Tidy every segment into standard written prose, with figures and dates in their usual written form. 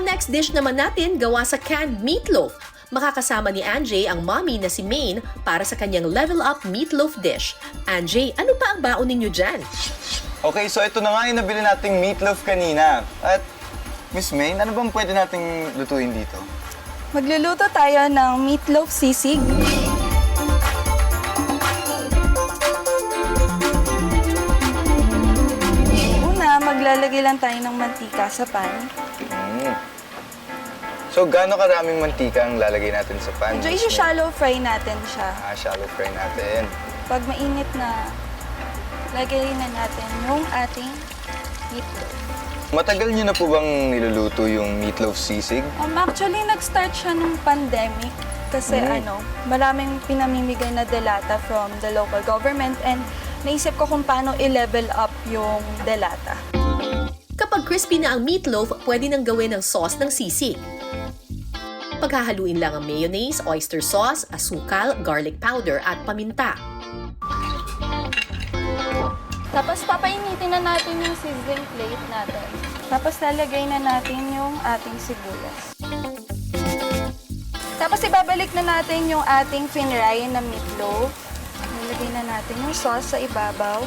Ang next dish naman natin gawa sa canned meatloaf. Makakasama ni Anjay ang mommy na si Maine para sa kanyang level up meatloaf dish. Anjay, ano pa ang baon ninyo dyan? Okay, so ito na nga yung nabili nating meatloaf kanina. At Miss May, ano bang pwede nating lutuin dito? Magluluto tayo ng meatloaf sisig. Una, maglalagay lang tayo ng mantika sa pan. So, gaano karaming mantika ang lalagay natin sa pan? Medyo Miss May? i-shallow fry natin siya. Shallow fry natin. Pag mainit na, lagay na natin yung ating meatloaf. Matagal niyo na po bang niluluto yung meatloaf sisig? Actually, nag-start siya nung pandemic kasi maraming pinamimigay na delata from the local government and naisip ko kung paano i-level up yung delata. Kapag crispy na ang meatloaf, pwede nang gawin ng sauce ng sisig. Paghahaluin lang ang mayonnaise, oyster sauce, asukal, garlic powder at paminta. Tapos papainitin na natin yung sizzling plate natin. Tapos lalagay na natin yung ating sibuyas. Tapos ibabalik na natin yung ating finry na meatloaf. Nilagay na natin yung sauce sa ibabaw.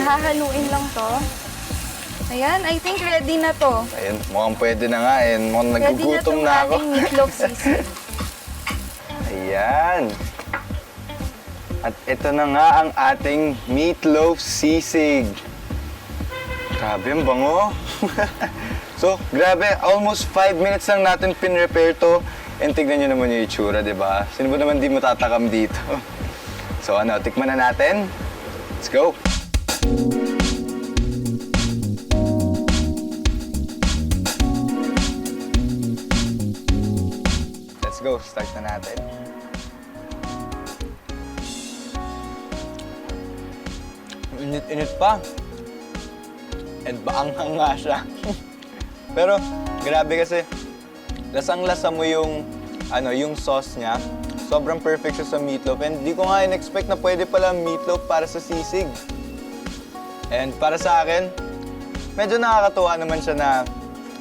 Hahaluin lang to. Ayan, I think ready na to. Ayun, mukhang pwede na nga. Mukhang Ready na nagugutom itong na ako. ating meatloaf sisig. Ayan. At ito na nga ang ating meatloaf sisig. Grabe, ang bango. So, grabe, almost 5 minutes lang natin pin-repair to. And tignan nyo naman yung itsura, di ba? Sino ba naman di matatakam dito? So ano, tikman na natin. Let's go! Let's go, start na natin. Init-init pa. And baanghang nga siya. Pero, grabe kasi, lasang-lasa mo yung, yung sauce niya. Sobrang perfect siya sa meatloaf. And di ko nga in-expect na pwede pala meatloaf para sa sisig. And para sa akin, medyo nakakatuwa naman siya na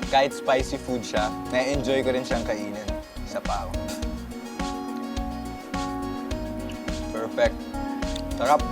kahit spicy food siya, na-enjoy ko rin siyang kainin sa pao. Perfect. Sarap.